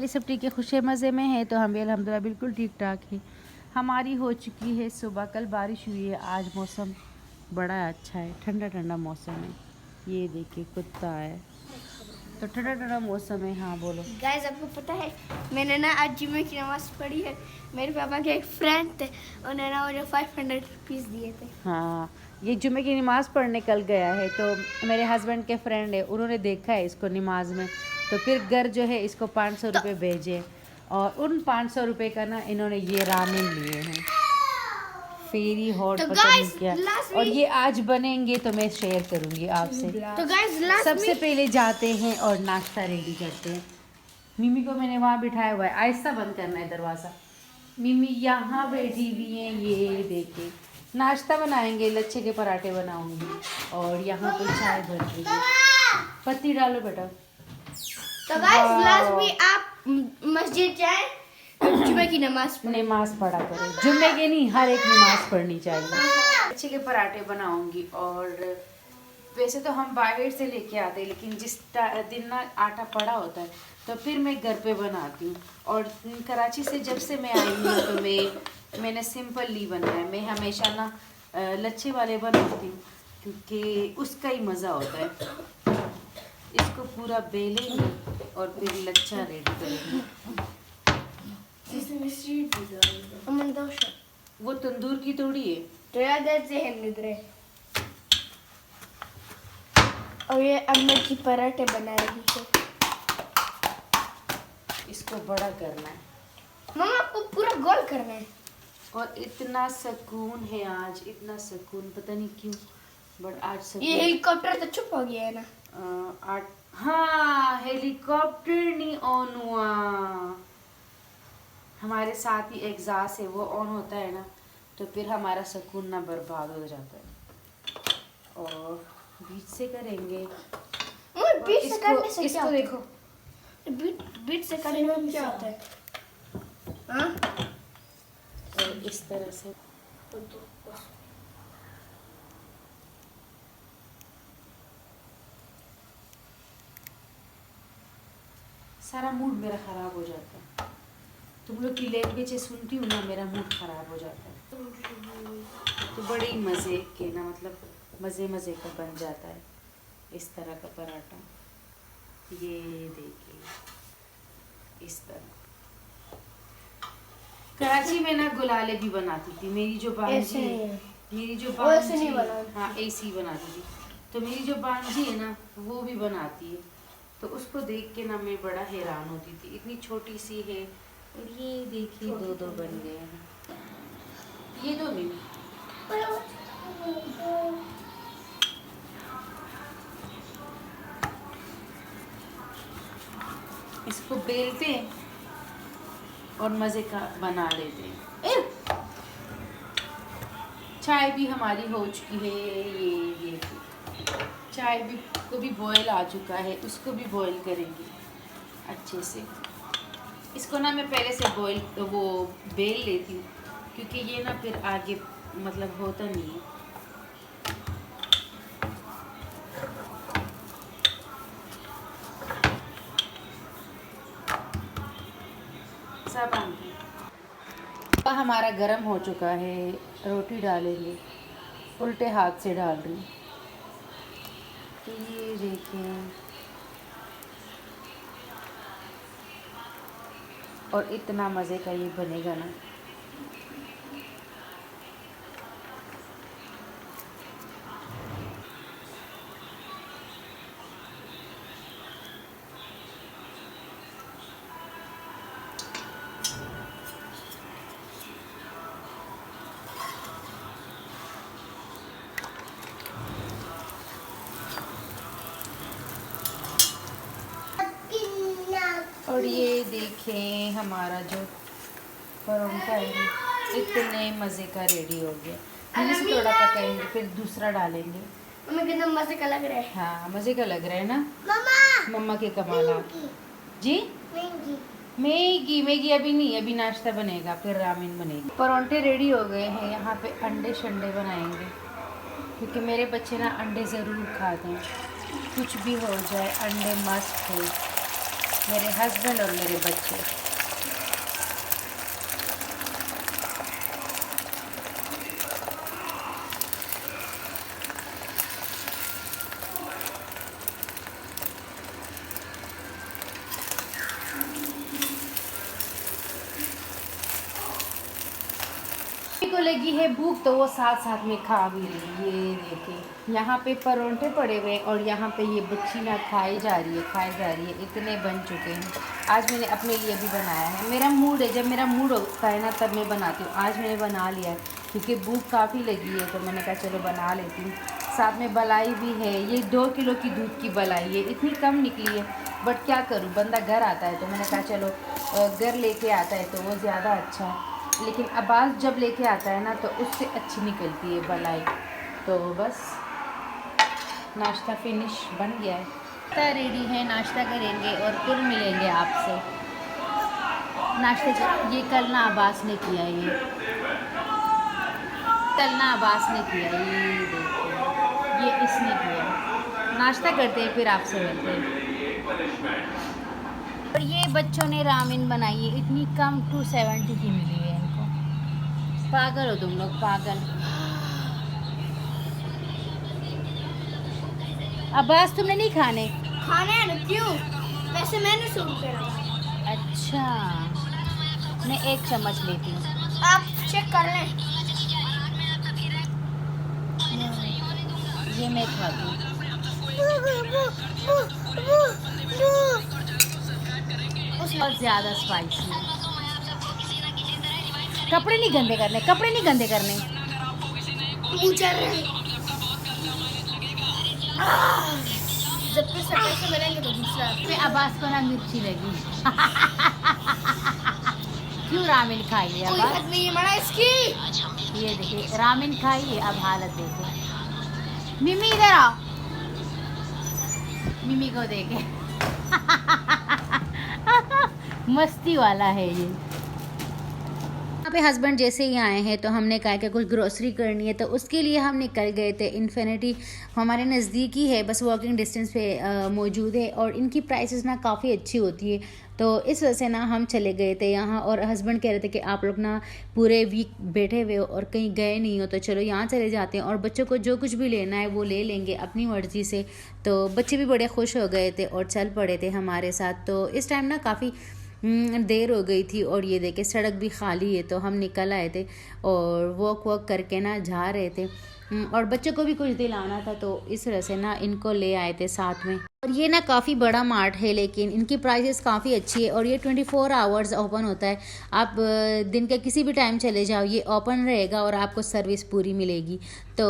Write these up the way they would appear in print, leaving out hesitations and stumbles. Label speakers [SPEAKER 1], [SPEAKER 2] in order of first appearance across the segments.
[SPEAKER 1] वाली सब ठीक है, खुशे मज़े में है। तो हम भी अल्हम्दुलिल्लाह बिल्कुल ठीक ठाक है। हमारी हो चुकी है सुबह, कल बारिश हुई है, आज मौसम बड़ा अच्छा है, ठंडा ठंडा मौसम है। ये देखिए कुत्ता है, तो ठंडा ठंडा मौसम है। हाँ बोलो
[SPEAKER 2] गाइस, आपको पता है मैंने ना आज जुम्मे की नमाज़ पढ़ी है। मेरे पापा के एक फ्रेंड थे, उन्होंने ना मुझे 500 रुपीज़ दिए थे।
[SPEAKER 1] हाँ, ये जुम्मे की नमाज़ पढ़ने कल गया है, तो मेरे हस्बैंड के फ्रेंड है, उन्होंने देखा है इसको नमाज में, तो फिर घर जो है इसको 500 रुपये भेजे, और उन 500 रुपये का ना इन्होंने ये रामेन लिए हैं, फेरी हॉट
[SPEAKER 2] तो
[SPEAKER 1] पता नहीं
[SPEAKER 2] guys,
[SPEAKER 1] क्या,
[SPEAKER 2] last
[SPEAKER 1] और
[SPEAKER 2] week-
[SPEAKER 1] ये आज बनेंगे तो मैं शेयर करूँगी आपसे।
[SPEAKER 2] तो गाइस
[SPEAKER 1] सबसे पहले जाते हैं और नाश्ता रेडी करते हैं। मिमी को मैंने वहाँ बिठाया हुआ है, आहिस्ता बंद करना है दरवाज़ा। मिमी यहाँ बैठी हुई हैं, ये देखे नाश्ता बनाएंगे, लच्छे के पराठे बनाऊंगी, और यहाँ पे चाय बन रही है। पत्ती डालो बेटा।
[SPEAKER 2] तो गाइस लास्ट वीक आप मस्जिद जाए जुम्मे की
[SPEAKER 1] नमाज पढ़ा करें, जुम्मे के नहीं, हर एक नमाज पढ़नी चाहिए। लच्छे के पराठे बनाऊंगी, और वैसे तो हम बाहर से लेके आते हैं, लेकिन जिस दिन ना आटा पड़ा होता है तो फिर मैं घर पे बनाती हूँ। और कराची से जब से मैं आई हूँ तो मैंने सिंपल नहीं बनाया, मैं हमेशा ना लच्छे वाले बनाती हूँ, क्योंकि उसका ही मज़ा होता है। इसको पूरा बेलेंगे और फिर लच्छा रेडी करेंगे। वो तंदूर की तोड़ी है।
[SPEAKER 2] और ये अम्मा की पराठे बना रही है।
[SPEAKER 1] इसको बड़ा करना है
[SPEAKER 2] मम्मा, आपको पूरा गोल करना है।
[SPEAKER 1] और इतना सुकून है आज, इतना सुकून, पता नहीं क्यों, बट आज सुकून।
[SPEAKER 2] ये हेलीकॉप्टर तो चुप हो गया है ना।
[SPEAKER 1] हाँ, हेलीकॉप्टर नहीं ऑन हुआ, हमारे साथ ही एग्जॉस्ट है, वो ऑन होता है ना, तो फिर हमारा सुकून ना बर्बाद हो जाता है। और बीच से करेंगे,
[SPEAKER 2] बीच से करने से क्या
[SPEAKER 1] इसको
[SPEAKER 2] होता है?
[SPEAKER 1] देखो,
[SPEAKER 2] बीच से करने में क्या होता है? हाँ?
[SPEAKER 1] और इस तरह से सारा मूड मेरा ख़राब हो जाता है। तुम लोग की लैंग्वेज सुनती हूँ ना, मेरा मूड ख़राब हो जाता है। तो बड़े ही मज़े के ना, मतलब मज़े मज़े का बन जाता है इस तरह का पराठा। ये देखिए इस तरह। कराची में ना गुलाले भी बनाती थी मेरी जो भांजी है, हाँ ऐसी बनाती थी। तो मेरी जो भांजी है ना, वो भी बनाती है, तो उसको देख के ना मैं बड़ा हैरान होती थी, इतनी छोटी सी है, और ये देखिए दो दो बन गए हैं। ये दो नहीं, इसको बेलते हैं और मज़े का बना लेते हैं। चाय भी हमारी हो चुकी है, ये चाय भी को भी बॉयल आ चुका है, उसको भी बॉयल करेंगे अच्छे से। इसको ना मैं पहले से वो बेल लेती हूँ, क्योंकि ये ना फिर आगे मतलब होता नहीं है। सब हमारा गरम हो चुका है, रोटी डालेंगे, उल्टे हाथ से डाल रही हूँ। तो ये देखें, और इतना मज़े का ये बनेगा ना। और ये देखें हमारा जो परोंठा है, इतने मज़े का रेडी हो गया। हम इसे थोड़ा पकाएंगे, फिर दूसरा डालेंगे।
[SPEAKER 2] कितना मजे का लग रहा है।
[SPEAKER 1] हाँ, मज़े का लग रहा है ना।
[SPEAKER 2] मम्मा,
[SPEAKER 1] मम्मा के कमाल। जी, मैगी अभी नहीं, अभी नाश्ता बनेगा, फिर रामेन बनेगी। परोंठे रेडी हो गए हैं, यहाँ पे अंडे शंडे बनाएंगे, क्योंकि मेरे बच्चे ना अंडे ज़रूर खाते हैं, कुछ भी हो जाए अंडे मस्त है। मेरे हस्बैंड और मेरे बच्चे। को लगी है भूख तो वो साथ साथ में खा भी रही। ये देखिए यहाँ पे परोंठे पड़े हुए हैं और यहाँ पे ये बच्ची ना खाई जा रही है। इतने बन चुके हैं। आज मैंने अपने लिए भी बनाया है। मेरा मूड है, जब मेरा मूड होता है ना तब मैं बनाती हूँ। आज मैंने बना लिया है क्योंकि भूख काफ़ी लगी है, तो मैंने कहा चलो बना लेती हूँ। साथ में बलाई भी है, ये 2 किलो की दूध की बलाई है। इतनी कम निकली है बट क्या करूँ, बंदा घर आता है तो मैंने कहा चलो घर लेके आता है तो वो ज़्यादा अच्छा है। लेकिन अब्बास जब लेके आता है ना तो उससे अच्छी निकलती है बलाई। तो बस नाश्ता फिनिश बन गया है, नाश्ता रेडी है। नाश्ता करेंगे और फिर मिलेंगे आपसे। नाश्ते ये कल ना अब्बास ने किया, ये कल ना अब्बास ने किया, ये देखो ये इसने किया। नाश्ता करते हैं फिर आपसे मिलते हैं। और ये बच्चों ने रामेन बनाई है, इतनी कम 270 की मिली है इनको। पागल हो तुम लोग, पागल। अब्बास तुमने नहीं खाने
[SPEAKER 2] हैं ना, क्यों? वैसे मैंने शुरू करा।
[SPEAKER 1] अच्छा, मैं 1 चम्मच लेती हूँ,
[SPEAKER 2] आप चेक कर लें।
[SPEAKER 1] ये मैं खाती हूँ। बहुत ज़्यादा स्पाइसी है। कपड़े नहीं गंदे करने, कपड़े नहीं गंदे करने।
[SPEAKER 2] जब फिर सफेद से मिलेंगे तो दूसरा।
[SPEAKER 1] फिर अब्बास को ना मिर्ची लगी। क्यों रामेन खाई है अब्बास?
[SPEAKER 2] नहीं मना इसकी।
[SPEAKER 1] ये देखिए रामेन खाई है, अब हालत देखो। मिमी इधर आओ, मिमी को देखे। मस्ती वाला है ये। यहाँ पे हस्बैंड जैसे ही आए हैं तो हमने कहा कि कुछ ग्रोसरी करनी है, तो उसके लिए हम निकल गए थे। इन्फिनिटी हमारे नज़दीक ही है, बस वॉकिंग डिस्टेंस पे मौजूद है और इनकी प्राइसेस ना काफ़ी अच्छी होती है। तो इस वजह से ना हम चले गए थे यहाँ, और हस्बैंड कह रहे थे कि आप लोग ना पूरे वीक बैठे हुए हो और कहीं गए नहीं हो तो चलो यहाँ चले जाते हैं, और बच्चों को जो कुछ भी लेना है वो ले लेंगे अपनी मर्ज़ी से। तो बच्चे भी बड़े खुश हो गए थे और चल पड़े थे हमारे साथ। तो इस टाइम ना काफ़ी देर हो गई थी और ये देखे सड़क भी खाली है, तो हम निकल आए थे और वॉक करके ना जा रहे थे। और बच्चों को भी कुछ दिलाना था तो इस वजह से ना इनको ले आए थे साथ में। और ये ना काफ़ी बड़ा मार्ट है, लेकिन इनकी प्राइसेस काफ़ी अच्छी है और ये 24 आवर्स ओपन होता है। आप दिन के किसी भी टाइम चले जाओ, ये ओपन रहेगा और आपको सर्विस पूरी मिलेगी। तो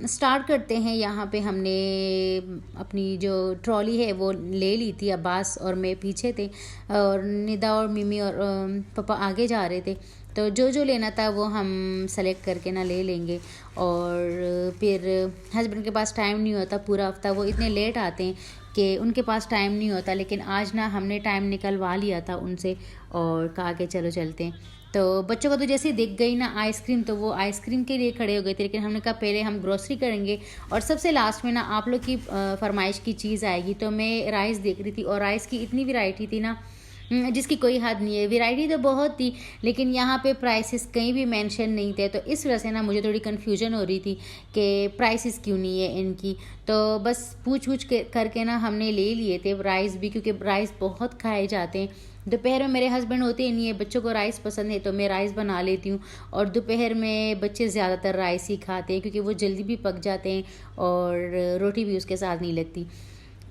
[SPEAKER 1] स्टार्ट करते हैं। यहाँ पे हमने अपनी जो ट्रॉली है वो ले ली थी, अब्बास और मैं पीछे थे और निदा और मिमी और पापा आगे जा रहे थे। तो जो लेना था वो हम सेलेक्ट करके ना ले लेंगे। और फिर हस्बैंड के पास टाइम नहीं होता, पूरा हफ्ता वो इतने लेट आते हैं कि उनके पास टाइम नहीं होता, लेकिन आज ना हमने टाइम निकलवा लिया था उनसे और कहा कि चलो चलते हैं। तो बच्चों को तो जैसे ही दिख गई ना आइसक्रीम, तो वो आइसक्रीम के लिए खड़े हो गए थे, लेकिन हमने कहा पहले हम ग्रोसरी करेंगे और सबसे लास्ट में ना आप लोग की फरमाइश की चीज़ आएगी। तो मैं राइस देख रही थी और राइस की इतनी वैरायटी थी ना जिसकी कोई हद नहीं है। वैरायटी तो बहुत थी, लेकिन यहाँ पे प्राइसेस कहीं भी मेंशन नहीं थे, तो इस वजह से ना मुझे थोड़ी कन्फ्यूजन हो रही थी कि प्राइसेस क्यों नहीं है इनकी। तो बस पूछ करके ना हमने ले लिए थे राइस भी, क्योंकि राइस बहुत खाए जाते हैं। दोपहर में मेरे हस्बैंड होते ही नहीं है, बच्चों को राइस पसंद है तो मैं राइस बना लेती हूँ, और दोपहर में बच्चे ज़्यादातर राइस ही खाते हैं क्योंकि वो जल्दी भी पक जाते हैं और रोटी भी उसके साथ नहीं लगती।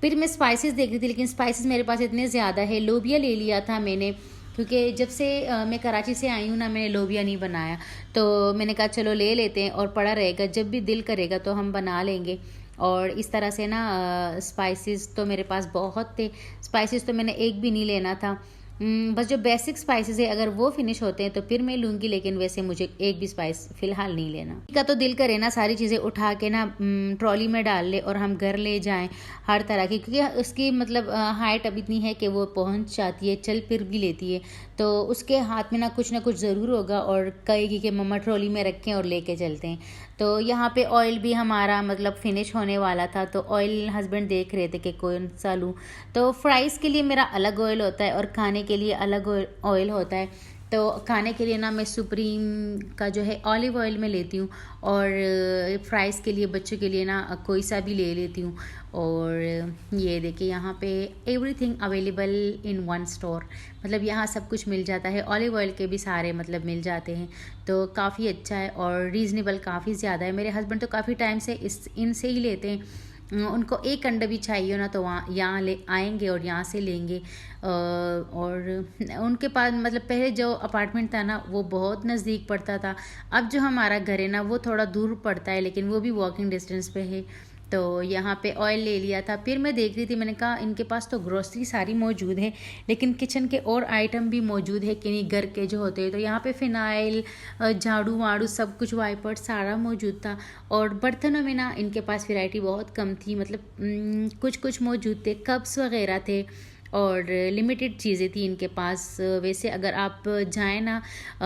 [SPEAKER 1] फिर मैं स्पाइसेस देख रही थी, लेकिन स्पाइसेस मेरे पास इतने ज़्यादा है। लोबिया ले लिया था मैंने, क्योंकि जब से मैं कराची से आई हूँ ना मैंने लोबिया नहीं बनाया, तो मैंने कहा चलो ले लेते हैं और पड़ा रहेगा, जब भी दिल करेगा तो हम बना लेंगे। और इस तरह से ना स्पाइसेस तो मेरे पास बहुत थे। स्पाइसेस तो मैंने एक भी नहीं लेना था, बस जो बेसिक स्पाइसेस है अगर वो फिनिश होते हैं तो फिर मैं लूँगी, लेकिन वैसे मुझे एक भी स्पाइस फ़िलहाल नहीं लेना। का तो दिल करे ना सारी चीज़ें उठा के ना ट्रॉली में डाल ले और हम घर ले जाएं हर तरह की, क्योंकि उसकी मतलब हाइट अब इतनी है कि वो पहुंच जाती है, चल फिर भी लेती है, तो उसके हाथ में ना कुछ ज़रूर होगा और कहेगी कि मम्मा ट्रॉली में रखें और लेके चलते हैं। तो यहाँ पे ऑयल भी हमारा मतलब फिनिश होने वाला था, तो ऑयल हस्बैंड देख रहे थे कि कौन सा लूँ। तो फ्राइज़ के लिए मेरा अलग ऑयल होता है और खाने के लिए अलग ऑयल होता है। तो खाने के लिए ना मैं सुप्रीम का जो है ऑलिव ऑयल में लेती हूँ, और फ्राइज़ के लिए बच्चों के लिए ना कोई सा भी ले लेती हूँ। और ये देखिए यहाँ पे everything available in one store, मतलब यहाँ सब कुछ मिल जाता है, ऑलिव ऑयल के भी सारे मतलब मिल जाते हैं, तो काफ़ी अच्छा है और रीज़नेबल काफ़ी ज़्यादा है। मेरे हस्बैंड तो काफ़ी टाइम से इनसे ही लेते हैं। उनको एक अंडा भी चाहिए ना तो वहाँ यहाँ ले आएंगे और यहाँ से लेंगे। और उनके पास मतलब पहले जो अपार्टमेंट था ना वो बहुत नज़दीक पड़ता था, अब जो हमारा घर है ना वो थोड़ा दूर पड़ता है, लेकिन वो भी वॉकिंग डिस्टेंस पे है। तो यहाँ पे ऑयल ले लिया था। फिर मैं देख रही थी, मैंने कहा इनके पास तो ग्रोसरी सारी मौजूद है, लेकिन किचन के और आइटम भी मौजूद है कि नहीं, घर के जो होते हैं। तो यहाँ पे फिनाइल, झाड़ू वाड़ू सब कुछ, वाइपर सारा मौजूद था। और बर्तनों में ना इनके पास वैरायटी बहुत कम थी, मतलब कुछ मौजूद थे, कप्स वगैरह थे और लिमिटेड चीज़ें थी इनके पास। वैसे अगर आप जाएँ ना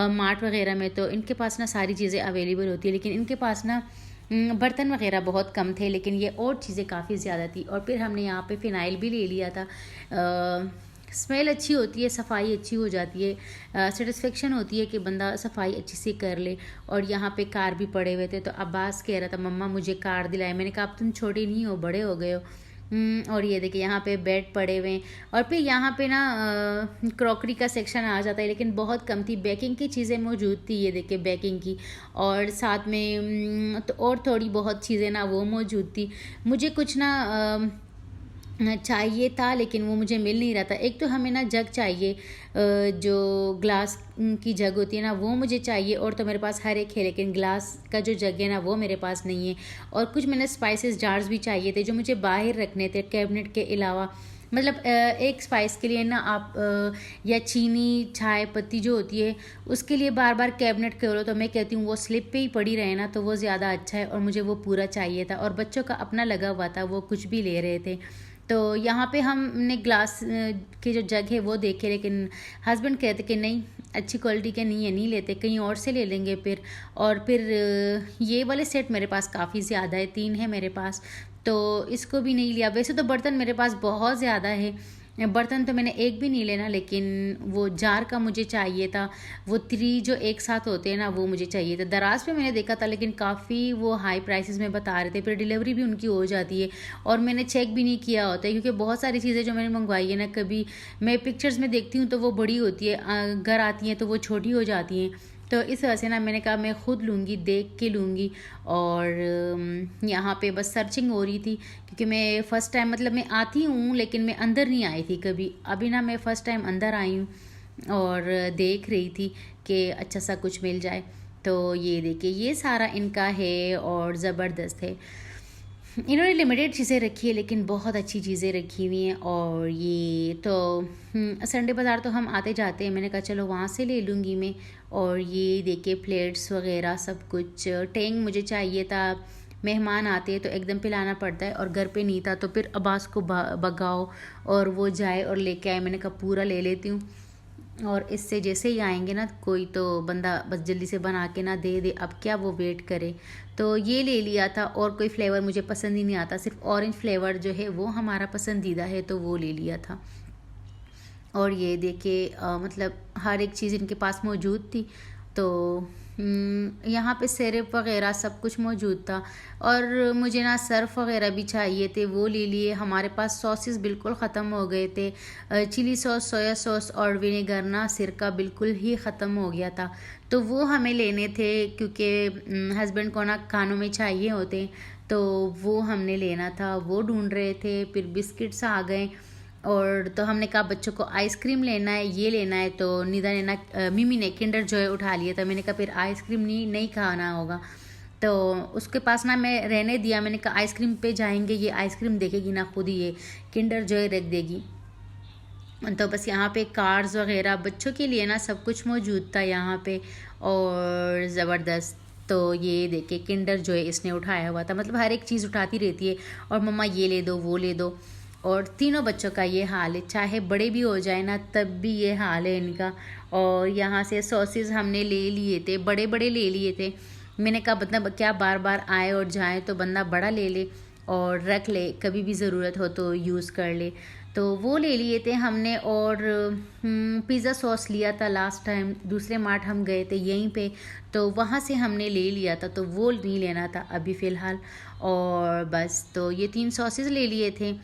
[SPEAKER 1] मार्ट वगैरह में तो इनके पास ना सारी चीज़ें अवेलेबल होती है, लेकिन इनके पास ना बर्तन वगैरह बहुत कम थे, लेकिन ये और चीज़ें काफ़ी ज़्यादा थी। और फिर हमने यहाँ पे फ़िनाइल भी ले लिया था। स्मेल अच्छी होती है, सफाई अच्छी हो जाती है, सेटिस्फेक्शन होती है कि बंदा सफाई अच्छी से कर ले। और यहाँ पे कार भी पड़े हुए थे, तो अब्बास कह रहा था मम्मा मुझे कार दिलाए। मैंने कहा अब तुम छोटे नहीं हो, बड़े हो गए हो। और ये देखिए यहाँ पे बेड पड़े हुए हैं। और फिर यहाँ पे ना क्रॉकरी का सेक्शन आ जाता है, लेकिन बहुत कम थी। बेकिंग की चीज़ें मौजूद थी, ये देखिए बेकिंग की, और साथ में तो और थोड़ी बहुत चीज़ें ना वो मौजूद थी। मुझे कुछ ना चाहिए था, लेकिन वो मुझे मिल नहीं रहा था। एक तो हमें ना जग चाहिए, जो ग्लास की जग होती है ना वो मुझे चाहिए, और तो मेरे पास हर एक है, लेकिन ग्लास का जो जग है ना वो मेरे पास नहीं है। और कुछ मैंने स्पाइसेस जार्स भी चाहिए थे जो मुझे बाहर रखने थे कैबिनेट के अलावा। मतलब एक स्पाइस के लिए ना आप या चीनी चाय पत्ती जो होती है उसके लिए बार बार कैबिनेट खोलो, तो मैं कहती हूँ वो स्लिप पे ही पड़ी रहे ना तो वो ज़्यादा अच्छा है। और मुझे वो पूरा चाहिए था, और बच्चों का अपना लगा हुआ था, वो कुछ भी ले रहे थे। तो यहाँ पे हमने ग्लास के जो जग है वो देखे, लेकिन हस्बैंड कहते कि नहीं अच्छी क्वालिटी के नहीं है, नहीं लेते, कहीं और से ले लेंगे फिर। और फिर ये वाले सेट मेरे पास काफ़ी ज़्यादा है, 3 है मेरे पास, तो इसको भी नहीं लिया। वैसे तो बर्तन मेरे पास बहुत ज़्यादा है, बर्तन तो मैंने एक भी नहीं लेना, लेकिन वो जार का मुझे चाहिए था। वो 3 जो एक साथ होते हैं ना वो मुझे चाहिए था। दराज पे मैंने देखा था, लेकिन काफ़ी वो हाई प्राइसेस में बता रहे थे, फिर डिलीवरी भी उनकी हो जाती है और मैंने चेक भी नहीं किया होता है, क्योंकि बहुत सारी चीज़ें जो मैंने मंगवाई है ना, कभी मैं पिक्चर्स में देखती हूँ तो वो बड़ी होती है, घर आती हैं तो वो छोटी हो जाती हैं। तो इस वजह से ना मैंने कहा मैं ख़ुद लूँगी, देख के लूँगी। और यहाँ पे बस सर्चिंग हो रही थी, क्योंकि मैं फ़र्स्ट टाइम, मतलब मैं आती हूँ लेकिन मैं अंदर नहीं आई थी कभी। अभी ना मैं फ़र्स्ट टाइम अंदर आई हूँ और देख रही थी कि अच्छा सा कुछ मिल जाए। तो ये देखिए ये सारा इनका है और ज़बरदस्त है। इन्होंने लिमिटेड चीज़ें रखी है, लेकिन बहुत अच्छी चीज़ें रखी हुई हैं। और ये तो संडे बाज़ार तो हम आते जाते हैं, मैंने कहा चलो वहाँ से ले लूँगी मैं। और ये देखिए प्लेट्स वगैरह सब कुछ। टेंग मुझे चाहिए था, मेहमान आते हैं तो एकदम पिलाना पड़ता है, और घर पे नहीं था तो फिर अब्बास को भगाओ और वो जाए और लेके आए। मैंने कहा पूरा ले लेती हूँ, और इससे जैसे ही आएंगे ना कोई तो बंदा बस जल्दी से बना के ना दे दे, अब क्या वो वेट करे। तो ये ले लिया था। और कोई फ्लेवर मुझे पसंद ही नहीं आता, सिर्फ ऑरेंज फ्लेवर जो है वो हमारा पसंदीदा है, तो वो ले लिया था। और ये देखिए मतलब हर एक चीज़ इनके पास मौजूद थी। तो यहाँ पे सिरप वगैरह सब कुछ मौजूद था। और मुझे ना सर्फ वगैरह भी चाहिए थे, वो ले लिए। हमारे पास सॉसेस बिल्कुल ख़त्म हो गए थे, चिली सॉस, सोया सॉस और विनेगर ना सिरका बिल्कुल ही ख़त्म हो गया था, तो वो हमें लेने थे, क्योंकि हस्बैंड को ना खानों में चाहिए होते, तो वो हमने लेना था, वो ढूंढ रहे थे। फिर बिस्किट्स आ गए, और तो हमने कहा बच्चों को आइसक्रीम लेना है, ये लेना है, तो निदा ने ना मिमी ने किंडर जॉय उठा लिया था। मैंने कहा फिर आइसक्रीम नहीं खाना होगा, तो उसके पास ना मैं रहने दिया। मैंने कहा आइसक्रीम पे जाएंगे, ये आइसक्रीम देखेगी ना खुद ही ये किंडर जॉय रख देगी। तो बस यहाँ पे कार्स वगैरह बच्चों के लिए ना सब कुछ मौजूद था यहाँ पे, और ज़बरदस्त। तो ये देखिए किंडर जो है इसने उठाया हुआ था, मतलब हर एक चीज़ उठाती रहती है और मम्मा ये ले दो वो ले दो। और तीनों बच्चों का ये हाल है, चाहे बड़े भी हो जाए ना तब भी ये हाल है इनका। और यहाँ से सॉसेस हमने ले लिए थे, बड़े बड़े ले लिए थे। मैंने कहा मतलब क्या बार बार आए और जाए, तो बंदा बड़ा ले ले और रख ले, कभी भी ज़रूरत हो तो यूज़ कर ले। तो वो ले लिए थे हमने। और पिज़्ज़ा सॉस लिया था लास्ट टाइम, दूसरे मार्ट हम गए थे यहीं पे, तो वहाँ से हमने ले लिया था, तो वो नहीं लेना था अभी फ़िलहाल। और बस तो ये 3 सॉसेस ले लिए थे।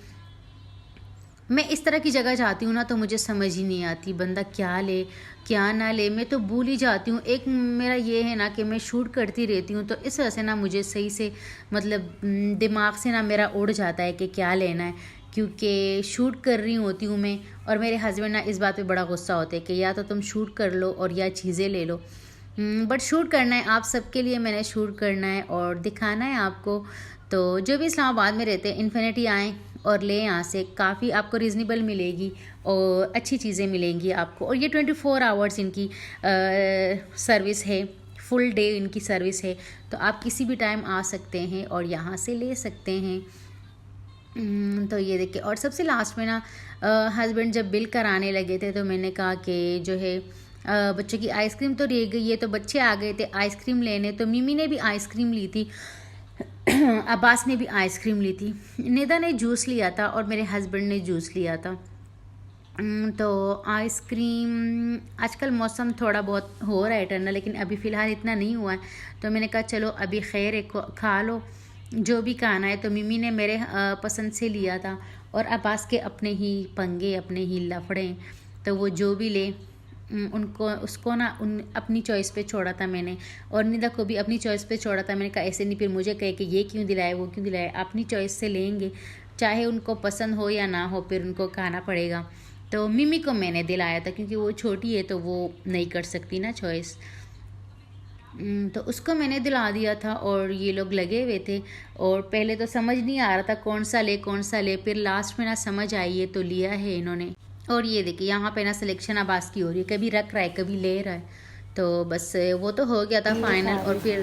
[SPEAKER 1] मैं इस तरह की जगह जाती हूँ ना तो मुझे समझ ही नहीं आती बंदा क्या ले क्या ना ले, मैं तो भूल ही जाती हूँ। एक मेरा ये है ना कि मैं शूट करती रहती हूँ, तो इस वजह से ना मुझे सही से मतलब दिमाग से ना मेरा उड़ जाता है कि क्या लेना है, क्योंकि शूट कर रही होती हूँ मैं। और मेरे हस्बैंड ना इस बात पे बड़ा गुस्सा होता है कि या तो तुम शूट कर लो और या चीज़ें ले लो। बट शूट करना है आप सबके लिए, मैंने शूट करना है और दिखाना है आपको। तो जो भी इस्लामाबाद में रहते हैं इन्फिनिटी आएँ और ले यहाँ से, काफ़ी आपको रीज़नेबल मिलेगी और अच्छी चीज़ें मिलेंगी आपको। और ये 24 आवर्स इनकी सर्विस है, फुल डे इनकी सर्विस है, तो आप किसी भी टाइम आ सकते हैं और यहाँ से ले सकते हैं। तो ये देखिए। और सबसे लास्ट में ना हस्बैंड जब बिल कराने लगे थे तो मैंने कहा कि जो है बच्चों की आइसक्रीम तो रह गई है, तो बच्चे आ गए थे आइसक्रीम लेने, तो मिमी ने भी आइसक्रीम ली थी अब्बास ने भी आइसक्रीम ली थी, निदा ने जूस लिया था और मेरे हस्बैंड ने जूस लिया था। तो आइसक्रीम आजकल मौसम थोड़ा बहुत हो रहा है ठंडा, लेकिन अभी फ़िलहाल इतना नहीं हुआ है, तो मैंने कहा चलो अभी खैर है खा लो जो भी खाना है। तो मिमी ने मेरे पसंद से लिया था और अब्बास के अपने ही पंगे अपने ही लफड़े, तो वो जो भी ले उनको उसको ना अपनी चॉइस पे छोड़ा था मैंने, और निदा को भी अपनी चॉइस पे छोड़ा था। मैंने कहा ऐसे नहीं फिर मुझे कहे कि ये क्यों दिलाए वो क्यों दिलाए, अपनी चॉइस से लेंगे, चाहे उनको पसंद हो या ना हो फिर उनको खाना पड़ेगा। तो मिमी को मैंने दिलाया था क्योंकि वो छोटी है तो वो नहीं कर सकती ना चॉइस, तो उसको मैंने दिला दिया था। और ये लोग लगे हुए थे और पहले तो समझ नहीं आ रहा था कौन सा ले, फिर लास्ट में ना समझ आई है तो लिया है इन्होंने। और ये देखिए यहाँ पे ना सिलेक्शन अब्बास की हो रही है, कभी रख रहा है कभी ले रहा है, तो बस वो तो हो गया था फाइनल। और फिर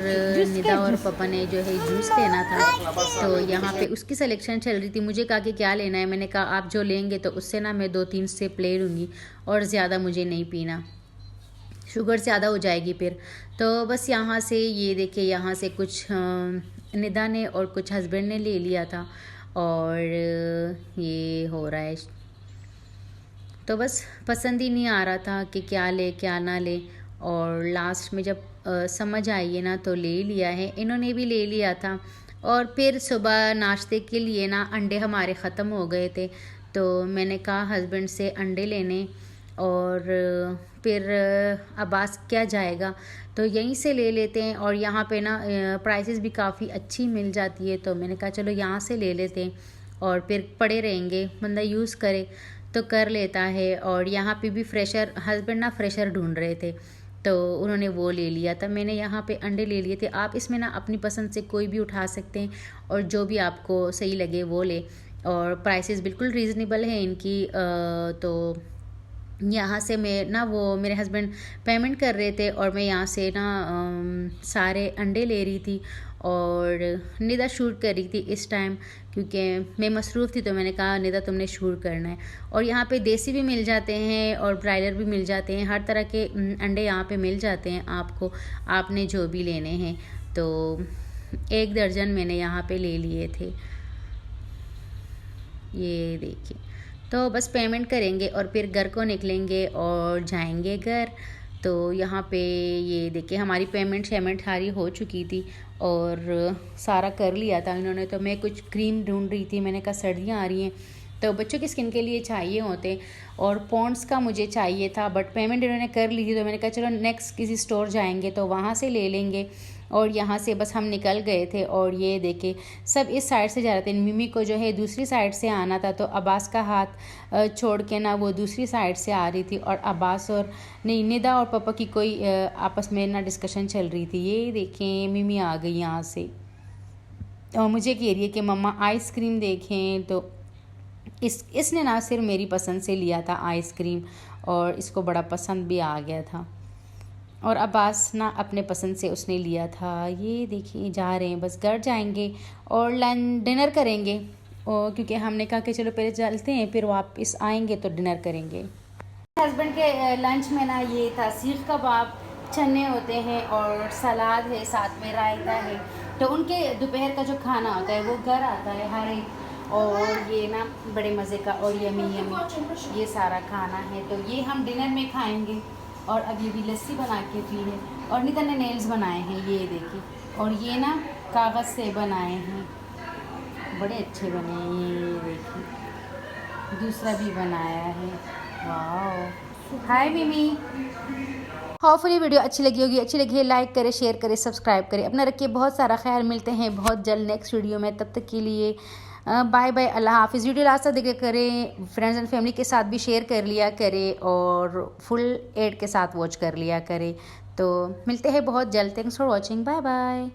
[SPEAKER 1] निदा और पापा ने जो है जूस लेना था, तो यहाँ पे उसकी सिलेक्शन चल रही थी। मुझे कहा कि क्या लेना है, मैंने कहा आप जो लेंगे तो उससे ना मैं 2-3 सिप ले लूँगी और ज़्यादा मुझे नहीं पीना, शुगर ज़्यादा हो जाएगी फिर। तो बस यहाँ से ये देखिए यहाँ से कुछ निदा ने और कुछ हस्बैंड ने ले लिया था और ये हो रहा है। तो बस पसंद ही नहीं आ रहा था कि क्या ले क्या ना ले, और लास्ट में जब समझ आई है ना तो ले लिया है, इन्होंने भी ले लिया था। और फिर सुबह नाश्ते के लिए ना अंडे हमारे ख़त्म हो गए थे, तो मैंने कहा हस्बैंड से अंडे लेने, और फिर अब्बास क्या जाएगा तो यहीं से ले लेते हैं। और यहाँ पे ना प्राइसेस भी काफ़ी अच्छी मिल जाती है, तो मैंने कहा चलो यहाँ से ले लेते हैं और फिर पड़े रहेंगे, बंदा यूज़ करे तो कर लेता है। और यहाँ पे भी फ्रेशर, हस्बैंड ना फ्रेशर ढूंढ रहे थे तो उन्होंने वो ले लिया था। मैंने यहाँ पे अंडे ले लिए थे। आप इसमें ना अपनी पसंद से कोई भी उठा सकते हैं और जो भी आपको सही लगे वो ले, और प्राइसेस बिल्कुल रीज़नेबल है इनकी। तो यहाँ से मैं ना वो मेरे हस्बैंड पेमेंट कर रहे थे और मैं यहाँ से ना सारे अंडे ले रही थी और निदा शूट कर रही थी इस टाइम, क्योंकि मैं मसरूफ़ थी तो मैंने कहा निदा तुमने शूट करना है। और यहाँ पे देसी भी मिल जाते हैं और ब्रायलर भी मिल जाते हैं, हर तरह के अंडे यहाँ पे मिल जाते हैं आपको, आपने जो भी लेने हैं। तो 1 दर्जन मैंने यहाँ पे ले लिए थे, ये देखिए। तो बस पेमेंट करेंगे और फिर घर को निकलेंगे और जाएंगे घर। तो यहाँ पे ये देखिए हमारी पेमेंट सारी हो चुकी थी और सारा कर लिया था इन्होंने। तो मैं कुछ क्रीम ढूंढ रही थी, मैंने कहा सर्दियाँ आ रही हैं तो बच्चों की स्किन के लिए चाहिए होते, और पॉन्ड्स का मुझे चाहिए था, बट पेमेंट इन्होंने कर ली थी तो मैंने कहा चलो नेक्स्ट किसी स्टोर जाएंगे तो वहाँ से ले लेंगे। और यहाँ से बस हम निकल गए थे। और ये देखे सब इस साइड से जा रहे थे, मिमी को जो है दूसरी साइड से आना था, तो अब्बास का हाथ छोड़ के ना वो दूसरी साइड से आ रही थी, और अब्बास और नहीं निदा और पापा की कोई आपस में ना डिस्कशन चल रही थी। ये देखें मिमी आ गई यहाँ से और मुझे कह रही है कि मम्मा आइसक्रीम देखें, तो इसने ना सिर्फ मेरी पसंद से लिया था आइसक्रीम, और इसको बड़ा पसंद भी आ गया था। और अब्बास ना अपने पसंद से उसने लिया था। ये देखिए जा रहे हैं, बस घर जाएंगे और डिनर करेंगे, और क्योंकि हमने कहा कि चलो पहले चलते हैं, फिर वापस आएंगे तो डिनर करेंगे। हस्बैंड के लंच में ना ये था सीख कबाब, चने होते हैं और सलाद है, साथ में रायता है। तो उनके दोपहर का जो खाना होता है वो घर आता है हर एक, और ये ना बड़े मज़े का और यमी ये सारा खाना है। तो ये हम डिनर में खाएंगे। और अब ये भी लस्सी बना के पी है। और नितिन ने नेल्स बनाए हैं, ये देखिए, और ये ना कागज़ से बनाए हैं, बड़े अच्छे बने हैं। ये देखिए दूसरा भी बनाया है। वाह, हाय मिमी। होपफुली वीडियो अच्छी लगी होगी, अच्छी लगी है लाइक करें, शेयर करें, सब्सक्राइब करें। अपना रखिए बहुत सारा ख्याल। मिलते हैं बहुत जल्द नेक्स्ट वीडियो में, तब तक के लिए बाय बाय, अल्लाह हाफिज़। वीडियो लास्ट तक देखा करें, फ्रेंड्स एंड फैमिली के साथ भी शेयर कर लिया करें, और फुल एड के साथ वॉच कर लिया करें। तो मिलते हैं बहुत जल्द। Thanks for watching, bye bye.